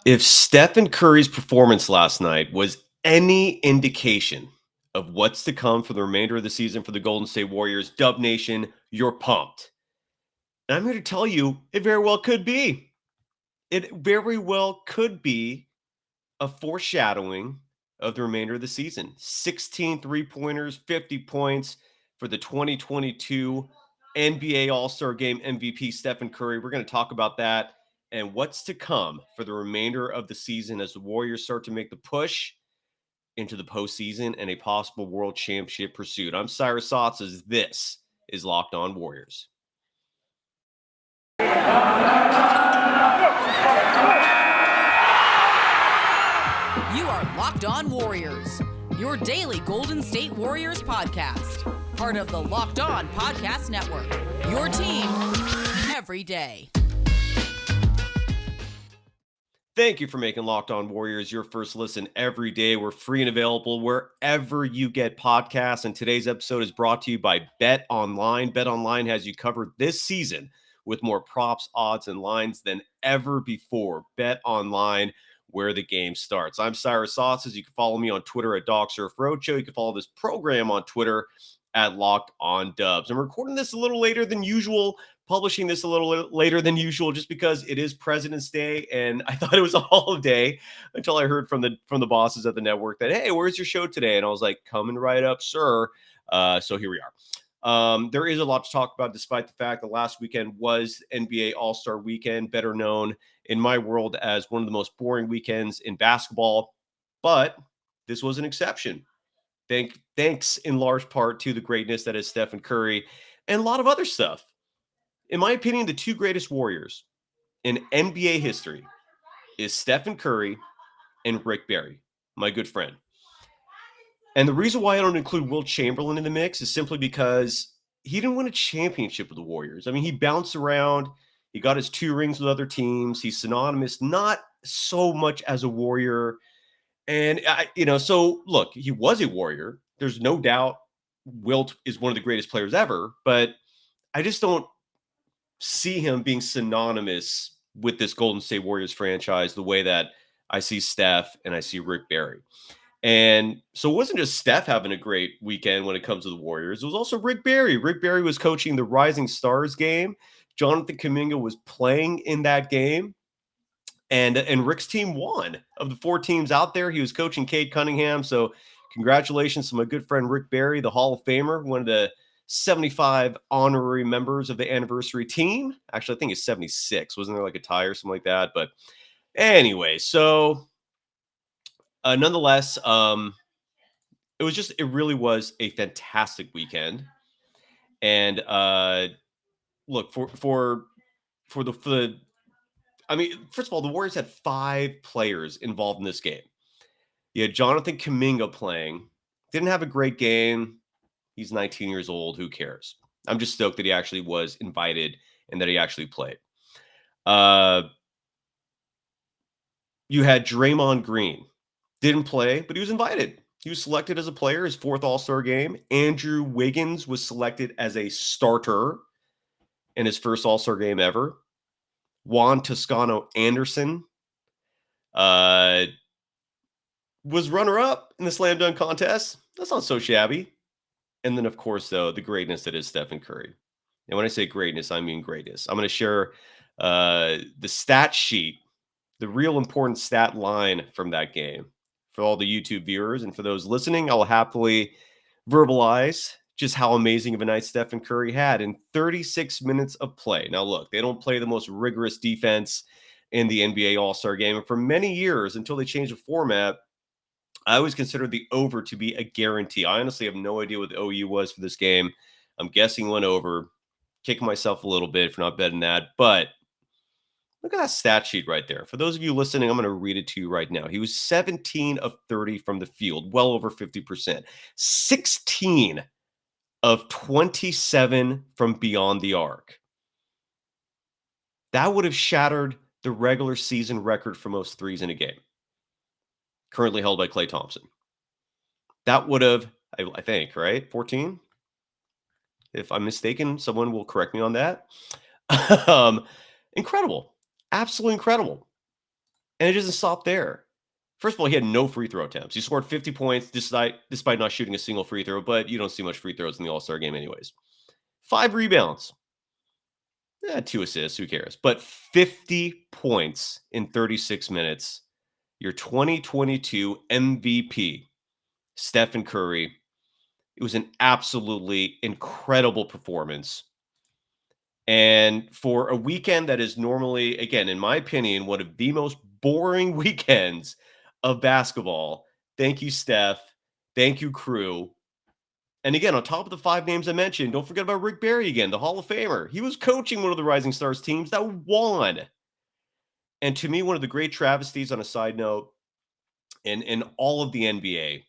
If Stephen Curry's performance last night was any indication of what's to come for the remainder of the season for the Golden State Warriors, Dub Nation, you're pumped. And I'm here to tell you it very well could be. It very well could be a foreshadowing of the remainder of the season. 16 three-pointers, 50 points for the 2022 NBA All-Star Game MVP Stephen Curry. We're going to talk about that and what's to come for the remainder of the season as the Warriors start to make the push into the postseason and a possible world championship pursuit. I'm Cyrus Saatsaz. This is Locked On Warriors. You are Locked On Warriors, your daily Golden State Warriors podcast. Part of the Locked On Podcast Network, your team every day. Thank you for making Locked On Warriors your first listen every day. We're free and available wherever you get podcasts. And today's episode is brought to you by BetOnline. BetOnline has you covered this season with more props, odds, and lines than ever before. BetOnline, where the game starts. I'm Cyrus Saatsaz. You can follow me on Twitter at DogSurfRoadshow. You can follow this program on Twitter at Locked On Dubs. I'm recording this a little later than usual, publishing this a little later than usual, just because it is President's Day, and I thought it was a holiday until I heard from the bosses at the network that, hey, where's your show today? And I was like, coming right up, sir. So here we are. There is a lot to talk about, despite the fact that last weekend was NBA All-Star Weekend, better known in my world as one of the most boring weekends in basketball. But this was an exception. Thanks in large part to the greatness that is Stephen Curry and a lot of other stuff. In my opinion, the two greatest Warriors in NBA history is Stephen Curry and Rick Barry, my good friend. And the reason why I don't include Wilt Chamberlain in the mix is simply because he didn't win a championship with the Warriors. I mean, he bounced around. He got his 2 rings with other teams. He's synonymous, not so much as a Warrior. And, so look, he was a Warrior. There's no doubt Wilt is one of the greatest players ever, but I just don't see him being synonymous with this Golden State Warriors franchise the way that I see Steph and I see Rick Barry. And so it wasn't just Steph having a great weekend when it comes to the Warriors. It was also Rick Barry. Rick Barry was coaching the Rising Stars game. Jonathan Kuminga was playing in that game. And Rick's team won. Of the 4 teams out there, he was coaching Cade Cunningham. So congratulations to my good friend Rick Barry, the Hall of Famer, one of the 75 honorary members of the anniversary team. Actually, I think it's 76. Wasn't there like a tie or something like that? But anyway, so nonetheless, it really was a fantastic weekend. And look, first of all, the Warriors had 5 players involved in this game. You had Jonathan Kuminga playing. Didn't have a great game. He's 19 years old. Who cares? I'm just stoked that he actually was invited and that he actually played. You had Draymond Green. Didn't play, but he was invited. He was selected as a player, his 4th All-Star game. Andrew Wiggins was selected as a starter in his first All-Star game ever. Juan Toscano Anderson was runner-up in the slam dunk contest. That's not so shabby. And then, of course, though, the greatness that is Stephen Curry. And when I say greatness, I mean greatness. I'm going to share the stat sheet, the real important stat line from that game for all the YouTube viewers. And for those listening, I'll happily verbalize just how amazing of a night Stephen Curry had in 36 minutes of play. Now, look, they don't play the most rigorous defense in the NBA All-Star game. And for many years, until they changed the format, I always considered the over to be a guarantee. I honestly have no idea what the OU was for this game. I'm guessing went over. Kicking myself a little bit for not betting that. But look at that stat sheet right there. For those of you listening, I'm going to read it to you right now. He was 17 of 30 from the field, well over 50%. 16 of 27 from beyond the arc. That would have shattered the regular season record for most threes in a game, currently held by Klay Thompson. That would have, I think, right? 14? If I'm mistaken, someone will correct me on that. Incredible. Absolutely incredible. And it doesn't stop there. First of all, he had no free throw attempts. He scored 50 points despite not shooting a single free throw, but you don't see much free throws in the All-Star game anyways. 5 rebounds. 2 assists, who cares? But 50 points in 36 minutes. Your 2022 MVP, Stephen Curry. It was an absolutely incredible performance. And for a weekend that is normally, again, in my opinion, one of the most boring weekends of basketball, thank you, Steph. Thank you, crew. And again, on top of the 5 names I mentioned, don't forget about Rick Barry again, the Hall of Famer. He was coaching one of the Rising Stars teams that won. And to me, one of the great travesties on a side note in all of the NBA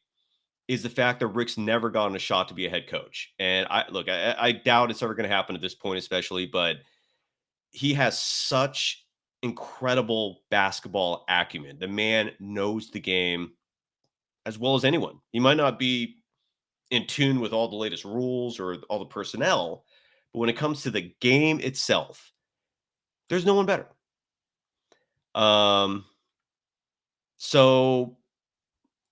is the fact that Rick's never gotten a shot to be a head coach. And I doubt it's ever going to happen at this point, especially, but he has such incredible basketball acumen. The man knows the game as well as anyone. He might not be in tune with all the latest rules or all the personnel, but when it comes to the game itself, there's no one better. Um, so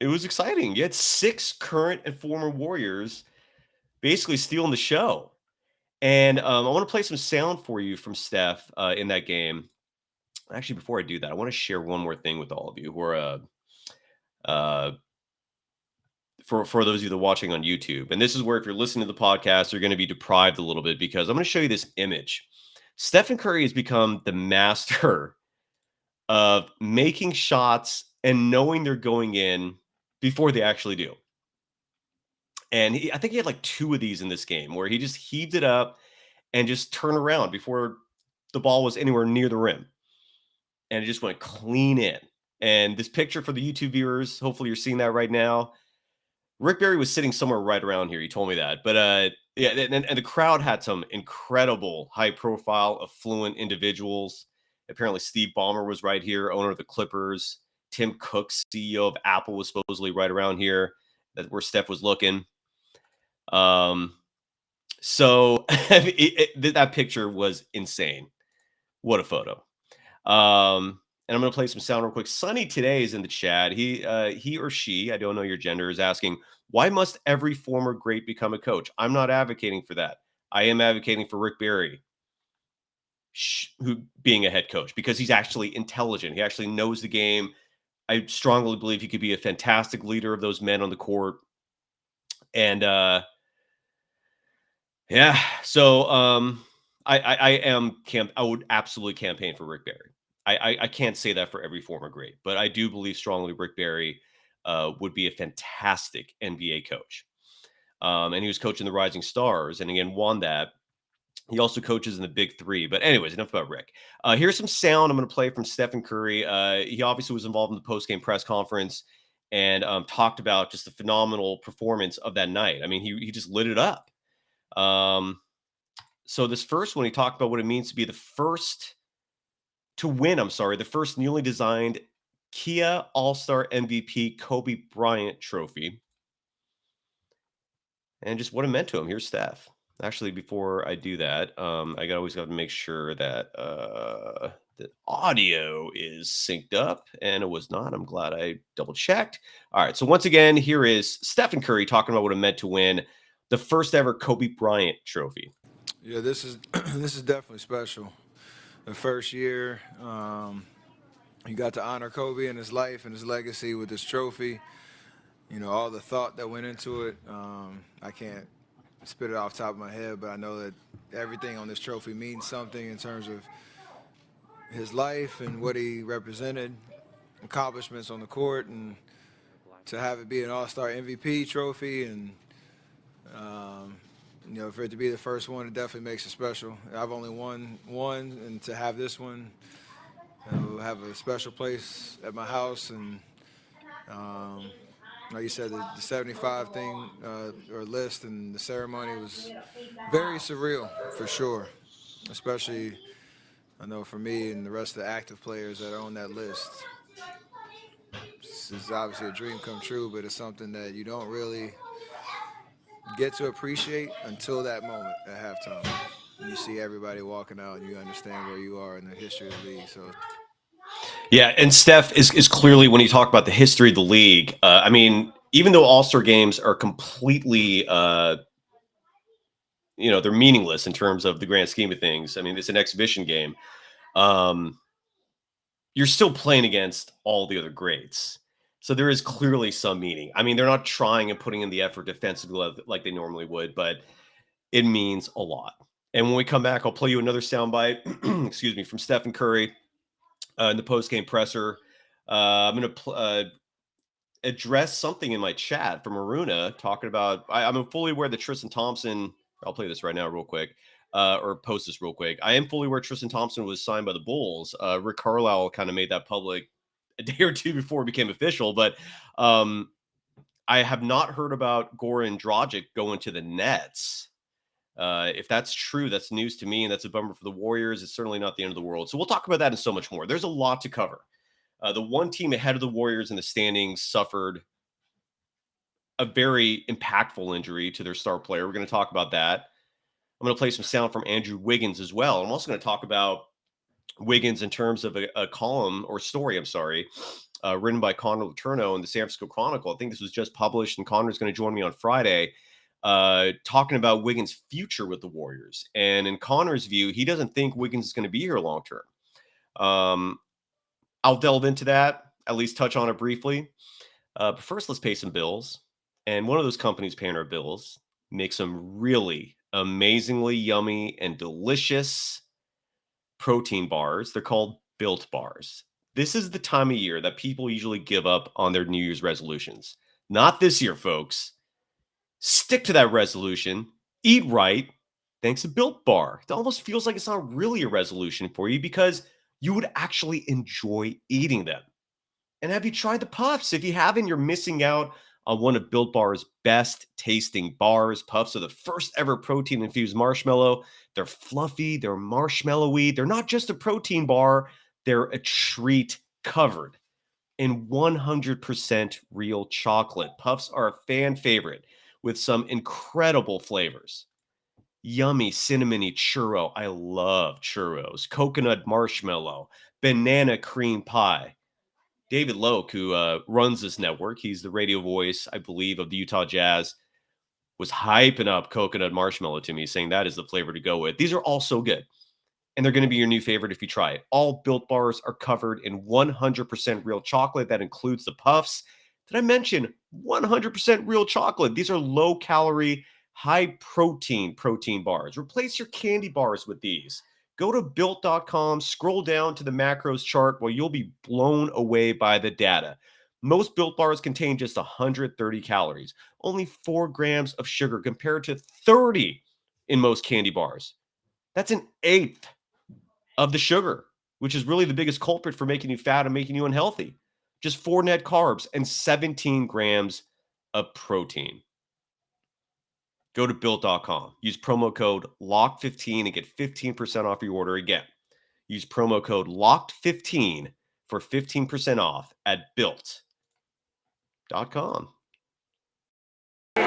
it was exciting. You had 6 current and former Warriors basically stealing the show. And I want to play some sound for you from Steph in that game. Actually, before I do that, I want to share one more thing with all of you who are uh, for those of you that are watching on YouTube. And this is where if you're listening to the podcast, you're going to be deprived a little bit because I'm going to show you this image. Stephen Curry has become the master of making shots and knowing they're going in before they actually do. And I think he had like 2 of these in this game where he just heaved it up and just turned around before the ball was anywhere near the rim. And it just went clean in. And this picture for the YouTube viewers, hopefully you're seeing that right now. Rick Barry was sitting somewhere right around here. He told me that. But yeah, and the crowd had some incredible high profile, affluent individuals. Apparently, Steve Ballmer was right here, owner of the Clippers. Tim Cook, CEO of Apple, was supposedly right around here. That's where Steph was looking. So that picture was insane. What a photo. And I'm going to play some sound real quick. Sunny today is in the chat. He or she, I don't know your gender, is asking, why must every former great become a coach? I'm not advocating for that. I am advocating for Rick Barry who being a head coach because he's actually intelligent. He actually knows the game. I strongly believe he could be a fantastic leader of those men on the court. And yeah, so I would absolutely campaign for Rick Barry. I can't say that for every former great, but I do believe strongly Rick Barry would be a fantastic NBA coach. And he was coaching the Rising Stars, and again won that. He also coaches in the Big Three. But anyways, enough about Rick. Here's some sound I'm going to play from Stephen Curry. He obviously was involved in the post-game press conference and talked about just the phenomenal performance of that night. I mean, he just lit it up. So this first one, he talked about what it means to be the first the first newly designed Kia All-Star MVP Kobe Bryant trophy. And just what it meant to him. Here's Steph. Actually, before I do that, I always got to make sure that the audio is synced up, and it was not. I'm glad I double checked. All right, so once again, here is Stephen Curry talking about what it meant to win the first ever Kobe Bryant trophy. Yeah, this is this is definitely special. The first year, you got to honor Kobe and his life and his legacy with this trophy. You know, all the thought that went into it. I can't spit it off the top of my head, but I know that everything on this trophy means something in terms of his life and what he represented, accomplishments on the court, and to have it be an All-Star MVP trophy and you know, for it to be the first one, it definitely makes it special. I've only won one, and to have this one, will have a special place at my house. And like you said, the 75 thing or list and the ceremony was very surreal for sure. Especially, I know for me and the rest of the active players that are on that list. This is obviously a dream come true, but it's something that you don't really get to appreciate until that moment at halftime. You see everybody walking out and you understand where you are in the history of the league. So Yeah, and Steph is clearly, when you talk about the history of the league, I mean, even though All-Star games are completely, they're meaningless in terms of the grand scheme of things. I mean, it's an exhibition game. Um, you're still playing against all the other greats. So there is clearly some meaning. I mean, they're not trying and putting in the effort defensively like they normally would, but it means a lot. And when we come back, I'll play you another soundbite, excuse me, from Stephen Curry in the post-game presser. I'm going to address something in my chat from Aruna talking about. I'm fully aware that Tristan Thompson. I'll play this right now, real quick, or post this real quick. I am fully aware Tristan Thompson was signed by the Bulls. Rick Carlisle kind of made that public a day or two before it became official, but um, I have not heard about Goran Dragic going to the Nets. If that's true, that's news to me, and that's a bummer for the Warriors. It's certainly not the end of the world. So we'll talk about that and so much more. There's a lot to cover. The one team ahead of the Warriors in the standings suffered a very impactful injury to their star player. We're going to talk about that. I'm going to play some sound from Andrew Wiggins as well. I'm also going to talk about Wiggins in terms of a column or story, written by Connor Letourneau in the San Francisco Chronicle. I think this was just published, and Connor's going to join me on Friday, talking about Wiggins' future with the Warriors. And in Connor's view, he doesn't think Wiggins is going to be here long term. I'll delve into that, at least touch on it briefly. But first, let's pay some bills. And one of those companies paying our bills makes some really amazingly yummy and delicious protein bars. They're called Built Bars. This is the time of year that people usually give up on their New Year's resolutions. Not this year, folks. Stick to that resolution. Eat right. Thanks to Built Bar. It almost feels like it's not really a resolution for you because you would actually enjoy eating them. And have you tried the puffs? If you haven't, you're missing out on one of Built Bar's best tasting bars. Puffs are the first ever protein infused marshmallow. They're fluffy, they're marshmallowy. They're not just a protein bar, they're a treat covered in 100% real chocolate. Puffs are a fan favorite with some incredible flavors. Yummy cinnamony churro. I love churros. Coconut marshmallow, banana cream pie. David Loke, who runs this network, he's the radio voice, I believe, of the Utah Jazz, was hyping up coconut marshmallow to me, saying that is the flavor to go with. These are all so good, and they're going to be your new favorite if you try it. All Built Bars are covered in 100% real chocolate. That includes the puffs. Did I mention 100% real chocolate? These are low-calorie, high-protein bars. Replace your candy bars with these. Go to built.com, scroll down to the macros chart where you'll be blown away by the data. Most Built Bars contain just 130 calories, only 4 grams of sugar compared to 30 in most candy bars. That's an eighth of the sugar, which is really the biggest culprit for making you fat and making you unhealthy. Just 4 net carbs and 17 grams of protein. Go to built.com. Use promo code LOCK15 and get 15% off your order again. Use promo code LOCKED15 for 15% off at built.com. You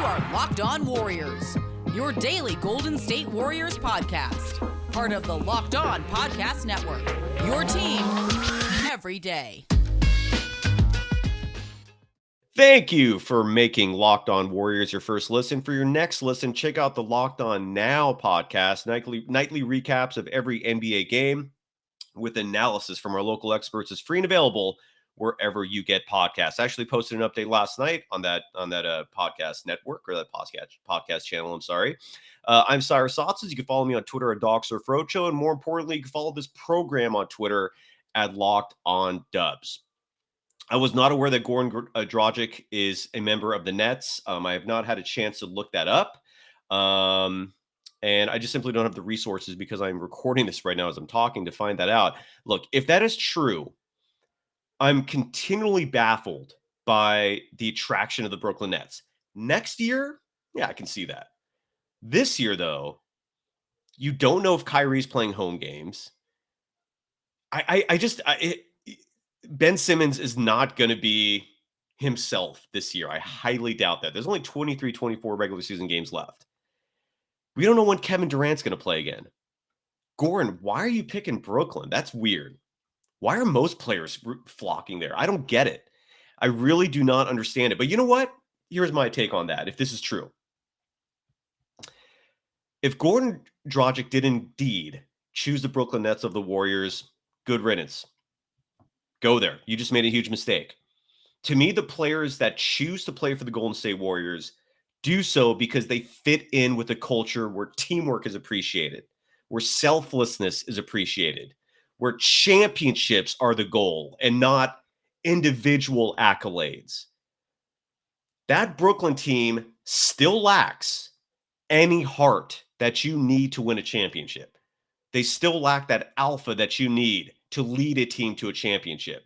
are Locked On Warriors, your daily Golden State Warriors podcast. Part of the Locked On Podcast Network, your team every day. Thank you for making Locked On Warriors your first listen. For your next listen, check out the Locked On Now podcast, nightly recaps of every NBA game with analysis from our local experts is free and available wherever you get podcasts. I actually posted an update last night on that podcast network, or that podcast channel. I'm sorry. I'm Cyrus Saatsaz. You can follow me on Twitter at DocSurfRoadshow, and more importantly, you can follow this program on Twitter at Locked On Dubs. I was not aware that Goran Dragic is a member of the Nets. I have not had a chance to look that up. And I just simply don't have the resources because I'm recording this right now as I'm talking to find that out. Look, if that is true, I'm continually baffled by the attraction of the Brooklyn Nets. Next year, yeah, I can see that. This year, though, you don't know if Kyrie's playing home games. Ben Simmons is not going to be himself this year. I highly doubt that. There's only 23, 24 regular season games left. We don't know when Kevin Durant's going to play again. Goran, why are you picking Brooklyn? That's weird. Why are most players flocking there? I don't get it. I really do not understand it. But you know what? Here's my take on that, if this is true. If Goran Dragic did indeed choose the Brooklyn Nets of the Warriors, good riddance. Go there. You just made a huge mistake. To me, the players that choose to play for the Golden State Warriors do so because they fit in with a culture where teamwork is appreciated, where selflessness is appreciated, where championships are the goal and not individual accolades. That Brooklyn team still lacks any heart that you need to win a championship. They still lack that alpha that you need to lead a team to a championship.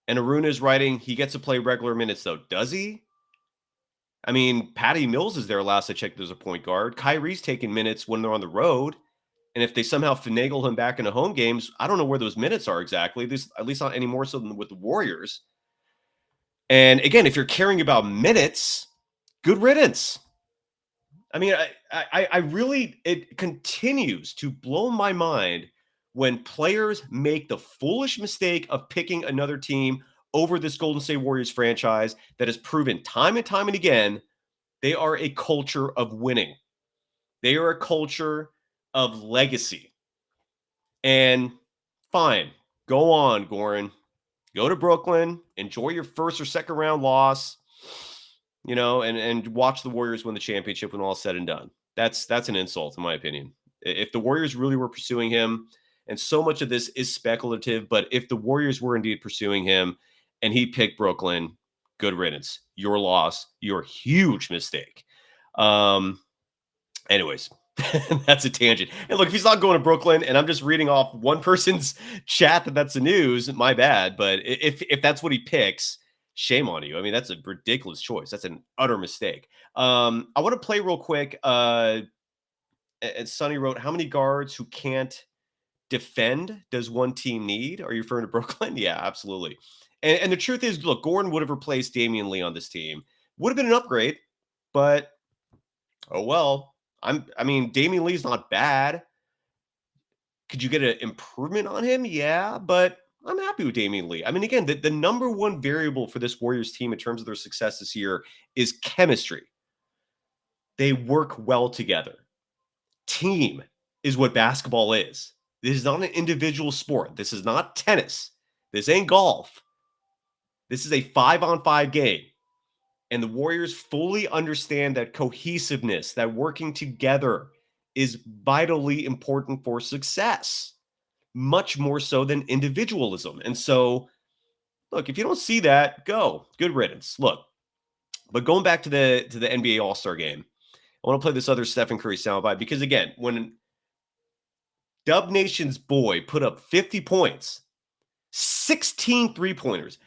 And Aruna is writing, he gets to play regular minutes, though. Does he? I mean, Patty Mills is there last I checked as a point guard. Kyrie's taking minutes when they're on the road. And if they somehow finagle him back into home games, I don't know where those minutes are exactly, at least not any more so than with the Warriors. And again, if you're caring about minutes, good riddance. I mean, I really, it continues to blow my mind when players make the foolish mistake of picking another team over this Golden State Warriors franchise that has proven time and time and again they are a culture of winning. They are a culture of legacy. And fine, go on, Goran. Go to Brooklyn, enjoy your first or second round loss, and watch the Warriors win the championship when all is said and done. That's an insult, in my opinion. If the Warriors really were pursuing him, and so much of this is speculative, but if the Warriors were indeed pursuing him and he picked Brooklyn, good riddance. Your loss, your huge mistake. Anyways, that's a tangent. And look, if he's not going to Brooklyn and I'm just reading off one person's chat that's the news, my bad. But if that's what he picks, shame on you. I mean, that's a ridiculous choice. That's an utter mistake. I want to play real quick. And Sonny wrote, how many guards who can't defend does one team need? Are you referring to Brooklyn? Yeah, absolutely. And the truth is, look, Gordon would have replaced Damian Lee on this team. Would have been an upgrade, but oh well. I mean, Damian Lee's not bad. Could you get an improvement on him? Yeah, but I'm happy with Damian Lee. I mean, again, the number one variable for this Warriors team in terms of their success this year is chemistry. They work well together. Team is what basketball is. This is not an individual sport. This is not tennis. This ain't golf. This is a 5-on-5 game. And the Warriors fully understand that cohesiveness, that working together is vitally important for success, much more so than individualism. And so, look, if you don't see that, go. Good riddance. Look, but going back to the NBA All-Star game, I want to play this other Stephen Curry soundbite because, again, when Dub Nation's boy put up 50 points, 16 three-pointers,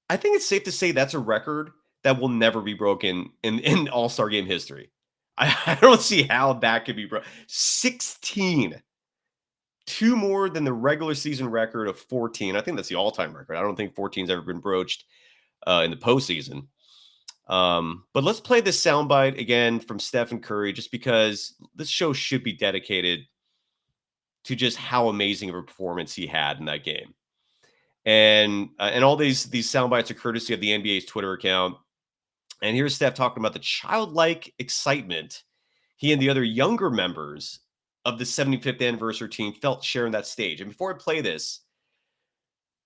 I think it's safe to say that's a record that will never be broken in All-Star game history. I don't see how that could be broken. 16. 2 more than the regular season record of 14. I think that's the all-time record. I don't think 14's ever been broached in the postseason. But let's play this soundbite again from Stephen Curry, just because this show should be dedicated to just how amazing of a performance he had in that game. And all these sound bites are courtesy of the NBA's Twitter account. And here's Steph talking about the childlike excitement he and the other younger members of the 75th anniversary team felt sharing that stage. And before I play this,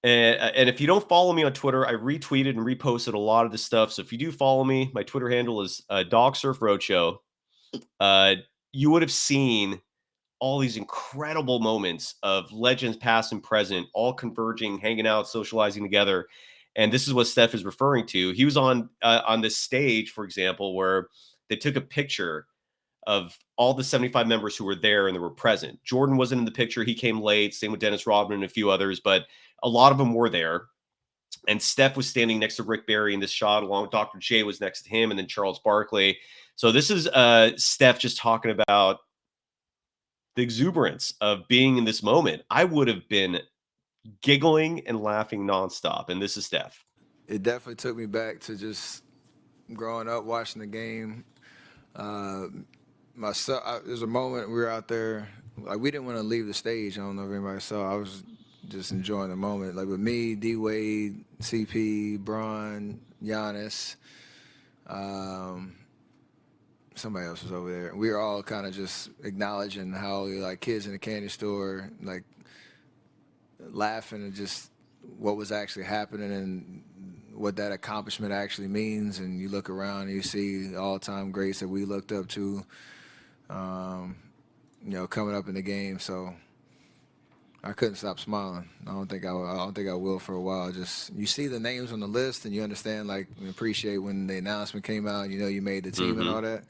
and if you don't follow me on Twitter, I retweeted and reposted a lot of this stuff. So if you do follow me, my Twitter handle is Dog Surf Roadshow. You would have seen all these incredible moments of legends past and present, all converging, hanging out, socializing together. And this is what Steph is referring to. He was on this stage, for example, where they took a picture of all the 75 members who were there and they were present. Jordan wasn't in the picture. He came late. Same with Dennis Rodman and a few others, but a lot of them were there. And Steph was standing next to Rick Barry in this shot, along with Dr. J was next to him, and then Charles Barkley. So this is Steph just talking about the exuberance of being in this moment. I would have been giggling and laughing nonstop. And this is Steph. It definitely took me back to just growing up watching the game. Myself, there's a moment we were out there, like we didn't want to leave the stage. I don't know if anybody saw. I was just enjoying the moment, like with me, D Wade, CP, Bron, Giannis. Um, Somebody else was over there. We were all kind of just acknowledging how like kids in the candy store, like laughing at just what was actually happening and what that accomplishment actually means. And you look around and you see all-time greats that we looked up to, coming up in the game. So I couldn't stop smiling. I don't think I will for a while. Just you see the names on the list and you understand, like, and appreciate when the announcement came out. You made the team and all that.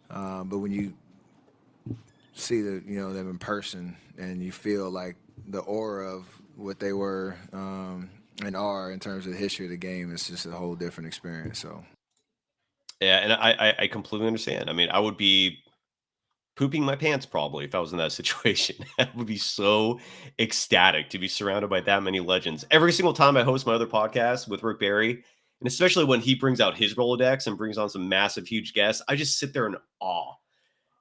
But when you see them in person and you feel like the aura of what they were and are in terms of the history of the game, it's just a whole different experience. So Yeah, and I completely understand. I mean, I would be pooping my pants probably if I was in that situation. I would be so ecstatic to be surrounded by that many legends. Every single time I host my other podcast with Rick Barry, and especially when he brings out his Rolodex and brings on some massive, huge guests, I just sit there in awe.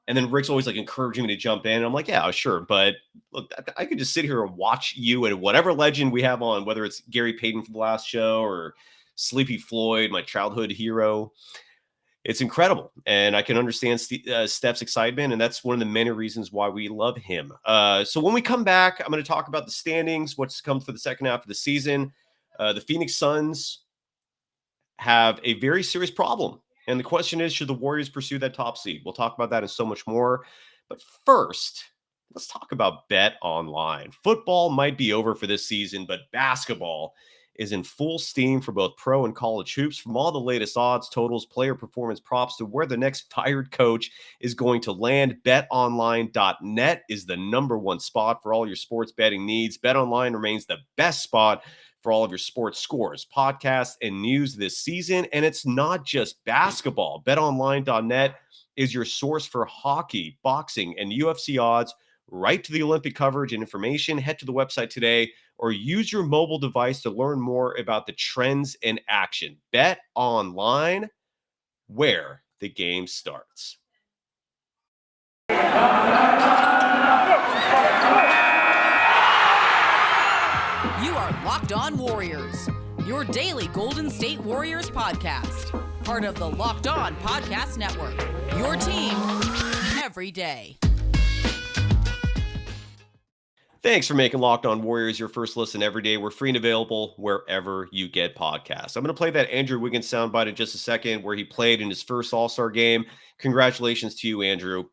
And then Rick's always like encouraging me to jump in. And I'm like, yeah, sure. But look, I could just sit here and watch you and whatever legend we have on, whether it's Gary Payton from the last show or Sleepy Floyd, my childhood hero. It's incredible. And I can understand Steph's excitement. And that's one of the many reasons why we love him. So when we come back, I'm going to talk about the standings, what's to come for the second half of the season. The Phoenix Suns have a very serious problem. And the question is, should the Warriors pursue that top seed? We'll talk about that and so much more. But first, let's talk about BetOnline. Football might be over for this season, but basketball is in full steam for both pro and college hoops. From all the latest odds, totals, player performance props to where the next fired coach is going to land, betonline.net is the number one spot for all your sports betting needs. BetOnline remains the best spot for all of your sports scores, podcasts, and news this season. And it's not just basketball. BetOnline.net is your source for hockey, boxing, and UFC odds, right to the Olympic coverage and information. Head to the website today or use your mobile device to learn more about the trends in action. Bet Online, where the game starts. You are Locked On Warriors, your daily Golden State Warriors podcast. Part of the Locked On Podcast Network, your team every day. Thanks for making Locked On Warriors your first listen every day. We're free and available wherever you get podcasts. I'm going to play that Andrew Wiggins soundbite in just a second where he played in his first All-Star game. Congratulations to you, Andrew.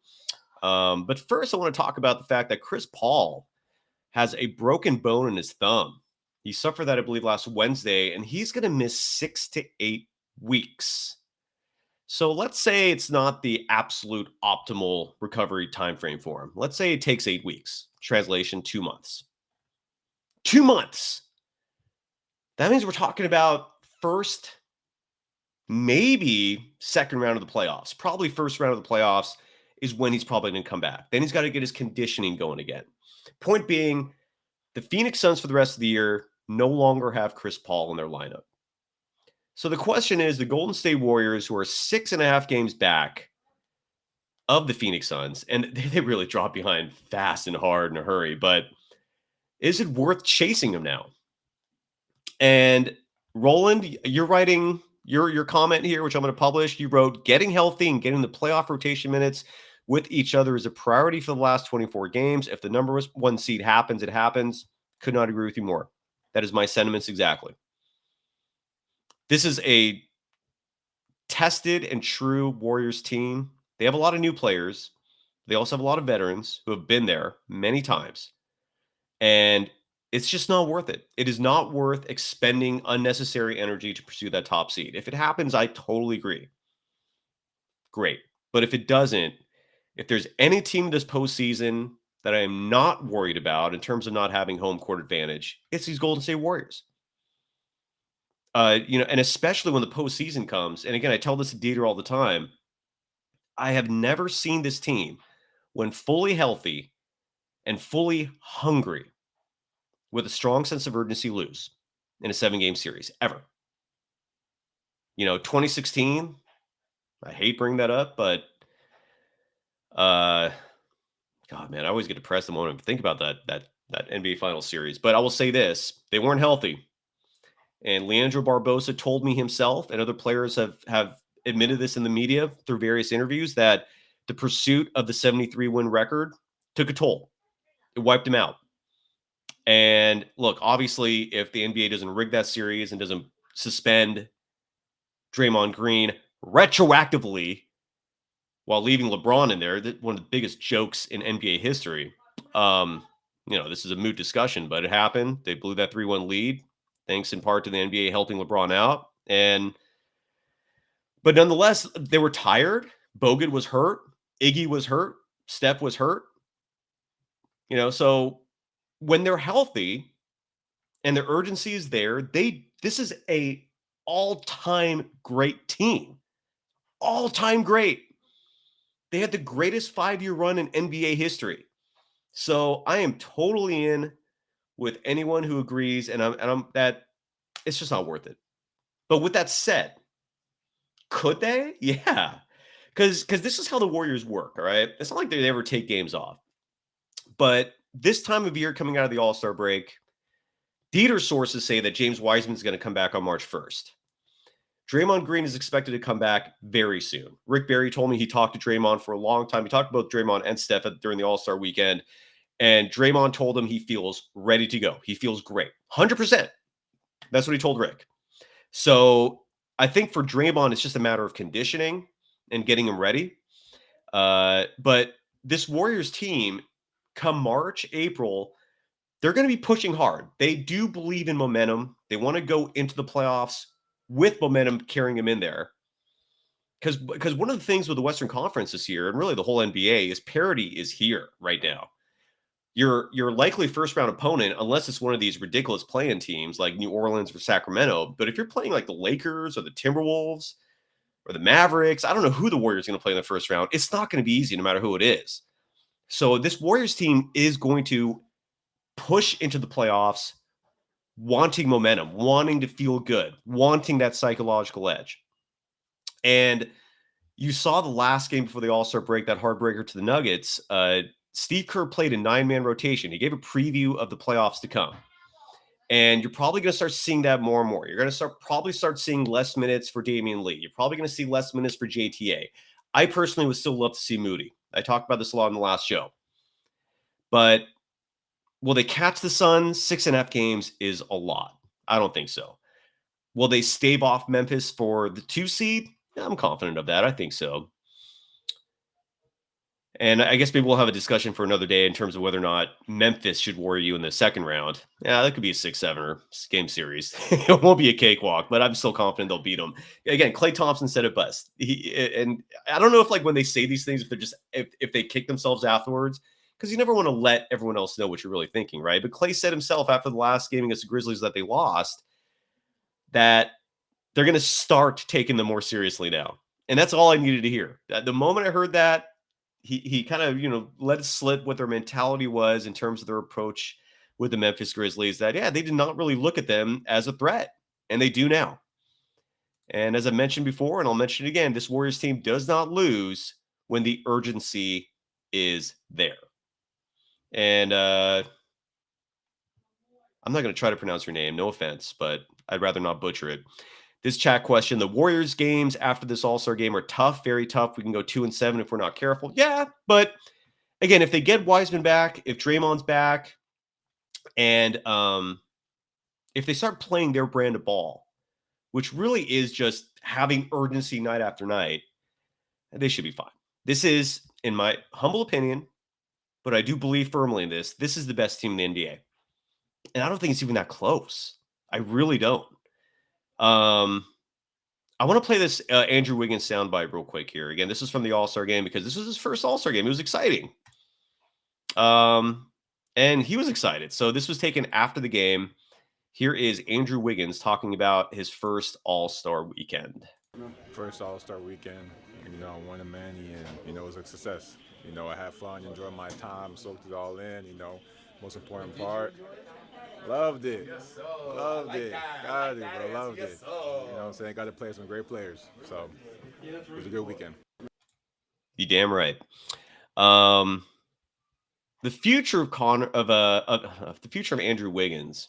But first, I want to talk about the fact that Chris Paul has a broken bone in his thumb. He suffered that, I believe, last Wednesday, and he's going to miss 6 to 8 weeks. So let's say it's not the absolute optimal recovery timeframe for him. Let's say it takes 8 weeks. Translation, 2 months. 2 months. That means we're talking about first, maybe second round of the playoffs. Probably first round of the playoffs is when he's probably going to come back. Then he's got to get his conditioning going again. Point being, the Phoenix Suns for the rest of the year no longer have Chris Paul in their lineup. So the question is, the Golden State Warriors, who are 6.5 games back of the Phoenix Suns, and they really drop behind fast and hard in a hurry, but is it worth chasing them now? And Roland, you're writing your comment here, which I'm going to publish. You wrote, getting healthy and getting the playoff rotation minutes with each other is a priority for the last 24 games. If the number one seed happens, it happens. Could not agree with you more. That is my sentiments exactly. This is a tested and true Warriors team. They have a lot of new players. They also have a lot of veterans who have been there many times. And it's just not worth it. It is not worth expending unnecessary energy to pursue that top seed. If it happens, I totally agree. Great. But if it doesn't, if there's any team this postseason that I am not worried about in terms of not having home court advantage, it's these Golden State Warriors. And especially when the postseason comes. And again, I tell this to Dieter all the time. I have never seen this team, when fully healthy and fully hungry, with a strong sense of urgency, lose in a 7-game series ever. 2016, I hate bringing that up, but God, man, I always get depressed the moment I think about that NBA Finals series. But I will say this: they weren't healthy, and Leandro Barbosa told me himself, and other players have admitted this in the media through various interviews, that the pursuit of the 73 win record took a toll. It wiped him out. And look, obviously, if the NBA doesn't rig that series and doesn't suspend Draymond Green retroactively while leaving LeBron in there, one of the biggest jokes in NBA history. This is a moot discussion, but it happened. They blew that 3-1 lead, thanks in part to the NBA helping LeBron out. But nonetheless, they were tired. Bogut was hurt. Iggy was hurt. Steph was hurt. So when they're healthy and their urgency is there, this is a all-time great team. All-time great. They had the greatest 5-year run in NBA history. So I am totally in with anyone who agrees, and I'm that it's just not worth it. But with that said, could they? Yeah. Because this is how the Warriors work, all right? It's not like they ever take games off. But this time of year, coming out of the All-Star break, Dieter sources say that James Wiseman's going to come back on March 1st. Draymond Green is expected to come back very soon. Rick Barry told me he talked to Draymond for a long time. He talked about Draymond and Steph during the All-Star weekend. And Draymond told him he feels ready to go. He feels great. 100%. That's what he told Rick. So I think for Draymond, it's just a matter of conditioning and getting him ready. But this Warriors team, come March, April, they're going to be pushing hard. They do believe in momentum. They want to go into the playoffs with momentum carrying them in there. Because one of the things with the Western Conference this year, and really the whole NBA, is parity is here right now. Your likely first round opponent, unless it's one of these ridiculous play-in teams like New Orleans or Sacramento, but if you're playing like the Lakers or the Timberwolves or the Mavericks, I don't know who the Warriors are going to play in the first round. It's not going to be easy no matter who it is. So this Warriors team is going to push into the playoffs wanting momentum, wanting to feel good, wanting that psychological edge. And you saw the last game before the All-Star break, that heartbreaker to the Nuggets. Steve Kerr played a 9-man rotation. He gave a preview of the playoffs to come. And you're probably going to start seeing that more and more. You're going to probably start seeing less minutes for Damian Lee. You're probably going to see less minutes for JTA. I personally would still love to see Moody. I talked about this a lot in the last show. But will they catch the Suns? 6.5 games is a lot. I don't think so. Will they stave off Memphis for the 2 seed? I'm confident of that. I think so. And I guess maybe we'll have a discussion for another day in terms of whether or not Memphis should worry you in the second round. Yeah, that could be a 6-7 game series. It won't be a cakewalk, but I'm still confident they'll beat them. Again, Klay Thompson said it best. And I don't know if when they say these things, if they're just if they kick themselves afterwards, because you never want to let everyone else know what you're really thinking, right? But Klay said himself after the last game against the Grizzlies that they lost that they're going to start taking them more seriously now. And that's all I needed to hear. The moment I heard that, he kind of, let it slip what their mentality was in terms of their approach with the Memphis Grizzlies, that, they did not really look at them as a threat, and they do now. And as I mentioned before, and I'll mention it again, this Warriors team does not lose when the urgency is there. And I'm not going to try to pronounce your name, no offense, but I'd rather not butcher it. This chat question: the Warriors games after this All-Star game are tough, very tough. We can go 2-7 if we're not careful. Yeah, but again, if they get Wiseman back, if Draymond's back, and if they start playing their brand of ball, which really is just having urgency night after night, they should be fine. This is, in my humble opinion, but I do believe firmly in this is the best team in the NBA. And I don't think it's even that close. I really don't. I want to play this Andrew Wiggins soundbite real quick here. Again, this is from the All-Star game because this was his first All-Star game. It was exciting. And he was excited. So this was taken after the game. Here is Andrew Wiggins talking about his first All-Star weekend. First All-Star weekend, won a Manny, and, it was a success. I had fun, enjoyed my time, soaked it all in, most important part. Loved it. Loved it. Got it, bro. Loved it. You know what I'm saying? Got to play some great players. So it was a good weekend. You damn right. The future of the future of Andrew Wiggins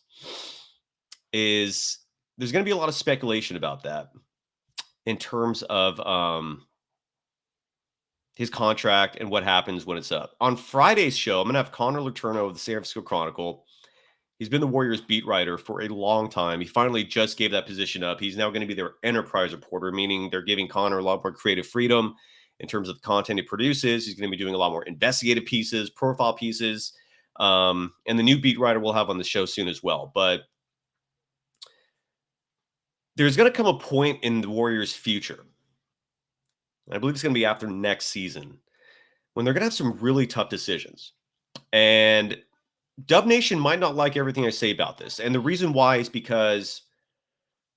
is there's going to be a lot of speculation about that in terms of his contract and what happens when it's up. On Friday's show, I'm going to have Connor Letourneau of the San Francisco Chronicle. He's been the Warriors beat writer for a long time. He finally just gave that position up. He's now going to be their enterprise reporter, meaning they're giving Connor a lot more creative freedom in terms of the content he produces. He's going to be doing a lot more investigative pieces, profile pieces, and the new beat writer we'll have on the show soon as well. But there's going to come a point in the Warriors' future, I believe it's going to be after next season, when they're going to have some really tough decisions. And Dub Nation might not like everything I say about this. And the reason why is because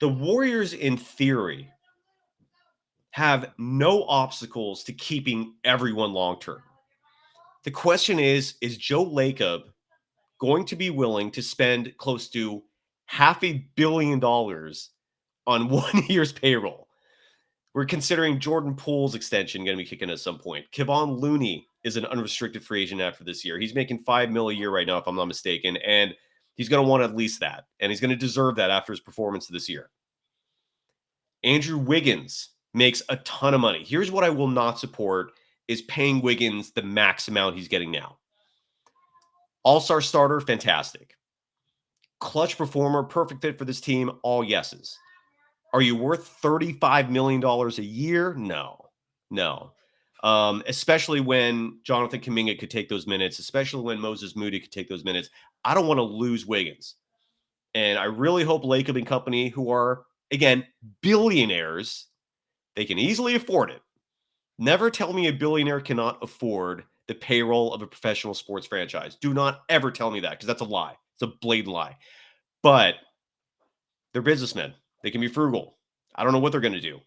the Warriors, in theory, have no obstacles to keeping everyone long-term. The question is Joe Lacob going to be willing to spend close to $500 million on 1 year's payroll? We're considering Jordan Poole's extension going to be kicking at some point. Kevon Looney is an unrestricted free agent after this year. He's making $5 million a year right now, if I'm not mistaken, and he's going to want at least that, and he's going to deserve that after his performance this year. Andrew Wiggins makes a ton of money. Here's what I will not support is paying Wiggins the max amount he's getting now. All-star starter, fantastic. Clutch performer, perfect fit for this team, all yeses. Are you worth $35 million a year? No. Especially when Jonathan Kuminga could take those minutes, especially when Moses Moody could take those minutes. I don't want to lose Wiggins. And I really hope Lacob and company, who are, again, billionaires, they can easily afford it. Never tell me a billionaire cannot afford the payroll of a professional sports franchise. Do not ever tell me that, because that's a lie. It's a blatant lie. But they're businessmen. They can be frugal. I don't know what they're going to do.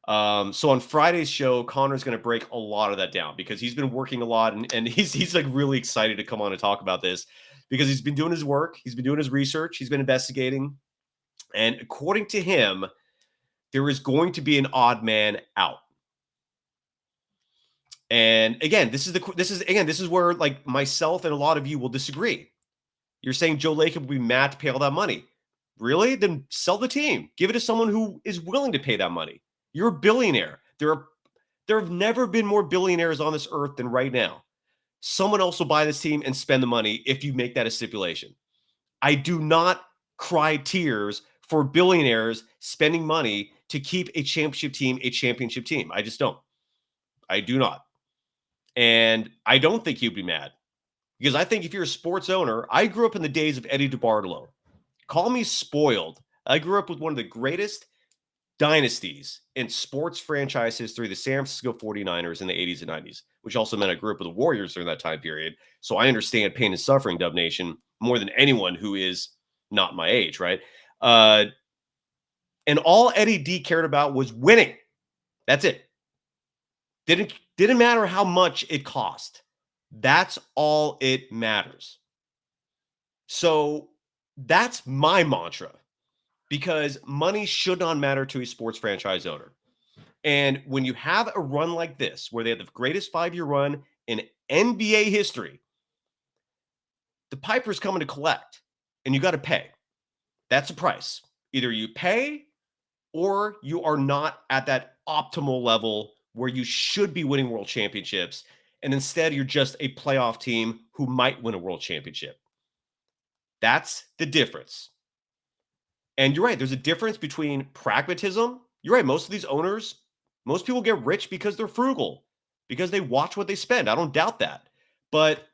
So on Friday's show, Connor's going to break a lot of that down, because he's been working a lot, and he's like really excited to come on and talk about this, because he's been doing his work. He's been doing his research. He's been investigating. And according to him, there is going to be an odd man out. And again, this is where like myself and a lot of you will disagree. You're saying Joe Lacob will be mad to pay all that money. Really? Then sell the team. Give it to someone who is willing to pay that money. You're a billionaire. There have never been more billionaires on this earth than right now. Someone else will buy this team and spend the money if you make that a stipulation. I do not cry tears for billionaires spending money to keep a championship team. I just don't. I do not. And I don't think he'd be mad, because I think if you're a sports owner, I grew up in the days of Eddie DeBartolo. Call me spoiled. I grew up with one of the greatest dynasties in sports franchise history, the San Francisco 49ers in the 80s and 90s, which also meant I grew up with the Warriors during that time period. So I understand pain and suffering, Dub Nation, more than anyone who is not my age, right? And all Eddie D cared about was winning. That's it. Didn't matter how much it cost. That's all it matters. So that's my mantra, because money should not matter to a sports franchise owner. And when you have a run like this, where they have the greatest 5-year run in NBA history, the Piper's coming to collect, and you got to pay. That's the price. Either you pay, or you are not at that optimal level where you should be winning world championships, and instead you're just a playoff team who might win a world championship. That's the difference. And you're right, there's a difference between pragmatism. You're right, most of these owners, most people get rich because they're frugal, because they watch what they spend. I don't doubt that. But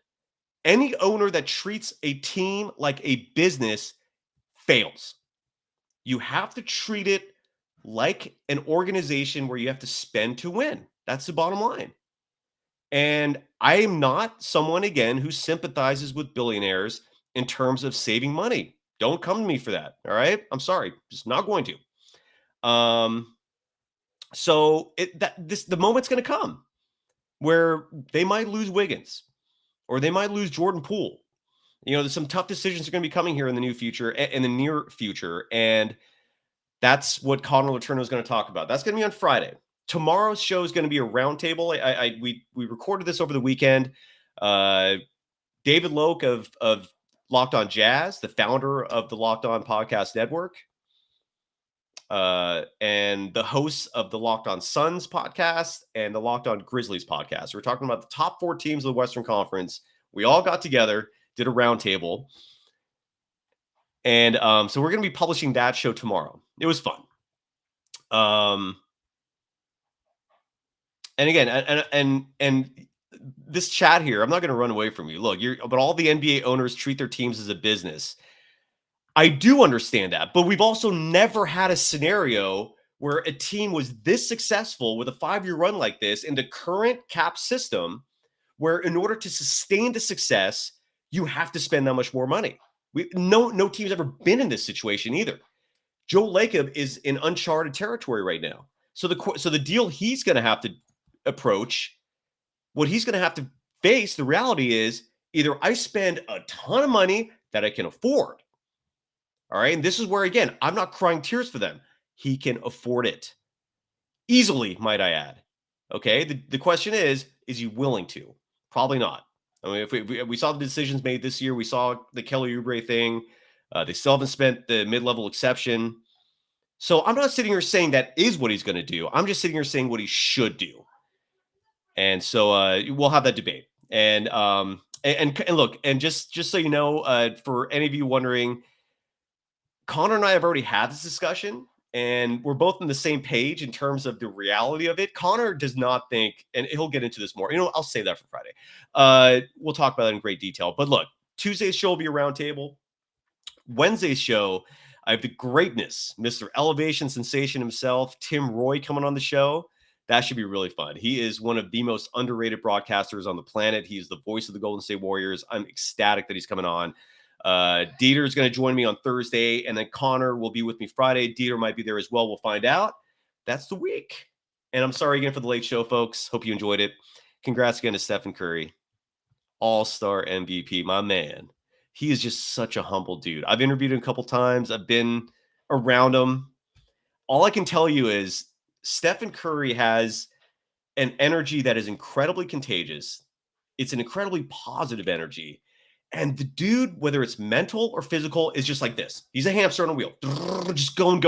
any owner that treats a team like a business fails. You have to treat it like an organization where you have to spend to win. That's the bottom line. And I am not someone, again, who sympathizes with billionaires in terms of saving money. Don't come to me for that. All right. I'm sorry. Just not going to. So the moment's going to come where they might lose Wiggins, or they might lose Jordan Poole. There's some tough decisions are going to be coming here in the near future. And that's what Connor Letourneau is going to talk about. That's going to be on Friday. tomorrow's show is going to be a roundtable. We recorded this over the weekend. David Loke of Locked On Jazz, the founder of the Locked On Podcast Network, and the hosts of the Locked On Suns podcast and the Locked On Grizzlies podcast. We're talking about the top 4 teams of the Western Conference. We all got together, did a roundtable. And so we're going to be publishing that show tomorrow. It was fun. And again, and this chat here, I'm not going to run away from you. Look, but all the NBA owners treat their teams as a business. I do understand that, but we've also never had a scenario where a team was this successful with a 5-year run like this in the current cap system, where in order to sustain the success, you have to spend that much more money. No team's ever been in this situation either. Joe Lacob is in uncharted territory right now. So the deal he's going to have to approach, what he's going to have to face, the reality is either I spend a ton of money that I can afford. All right. And this is where, again, I'm not crying tears for them. He can afford it easily, might I add. Okay. The question is he willing to? Probably not. I mean, if we saw the decisions made this year, we saw the Kelly Oubre thing. They still haven't spent the mid-level exception. So I'm not sitting here saying that is what he's going to do. I'm just sitting here saying what he should do. And so we'll have that debate. And look, and just so you know, for any of you wondering, Connor and I have already had this discussion, and we're both on the same page in terms of the reality of it. Connor does not think, and he'll get into this more. I'll save that for Friday. We'll talk about it in great detail. But look, Tuesday's show will be a roundtable. Wednesday's show, I have the greatness, Mr. Elevation Sensation himself, Tim Roy, coming on the show. That should be really fun. He is one of the most underrated broadcasters on the planet. He's the voice of the Golden State Warriors. I'm ecstatic that he's coming on. Dieter is going to join me on Thursday, and then Connor will be with me Friday. Dieter might be there as well. We'll find out. That's the week. And I'm sorry again for the late show, folks. Hope you enjoyed it. Congrats again to Stephen Curry, all-star MVP, my man. He is just such a humble dude. I've interviewed him a couple times. I've been around him. All I can tell you is Stephen Curry has an energy that is incredibly contagious. It's an incredibly positive energy. And the dude, whether it's mental or physical, is just like this. He's a hamster on a wheel, just going.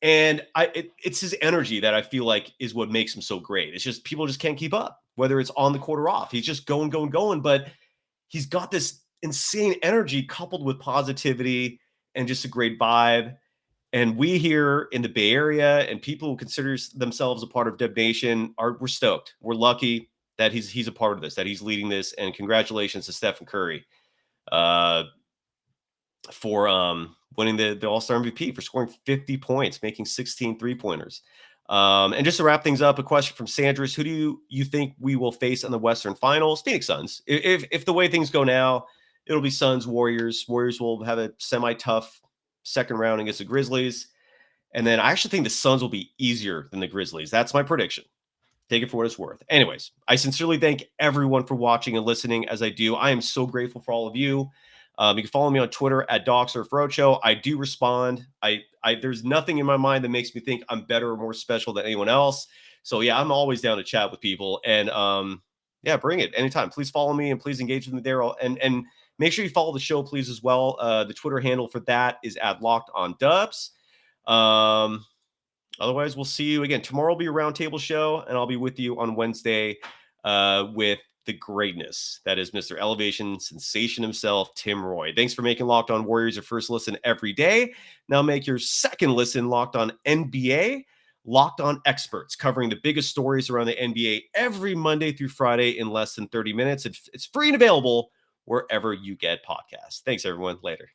And it's his energy that I feel like is what makes him so great. It's just people just can't keep up, whether it's on the court or off. He's just going. But he's got this insane energy coupled with positivity and just a great vibe. And we here in the Bay Area and people who consider themselves a part of Deb Nation we're stoked. We're lucky that he's a part of this, that he's leading this. And congratulations to Stephen Curry for winning the All-Star MVP, for scoring 50 points, making 16 3-pointers. And just to wrap things up, a question from Sanders: who do you think we will face in the Western Finals? Phoenix Suns. If the way things go now, it'll be Suns, Warriors. Warriors will have a semi-tough second round against the Grizzlies. And then I actually think the Suns will be easier than the Grizzlies. That's my prediction. Take it for what it's worth. Anyways, I sincerely thank everyone for watching and listening as I do. I am so grateful for all of you. You can follow me on Twitter at DocSurfRoadshow. I do respond. There's nothing in my mind that makes me think I'm better or more special than anyone else. So yeah, I'm always down to chat with people. And yeah, bring it anytime. Please follow me and please engage with me there. And make sure you follow the show, please, as well. The Twitter handle for that is @LockedOnDubs. Otherwise, we'll see you again. Tomorrow will be a roundtable show, and I'll be with you on Wednesday with the greatness that is Mr. Elevation Sensation himself, Tim Roy. Thanks for making Locked On Warriors your first listen every day. Now make your second listen Locked On NBA, Locked On Experts, covering the biggest stories around the NBA every Monday through Friday in less than 30 minutes. It's free and available wherever you get podcasts. Thanks, everyone. Later.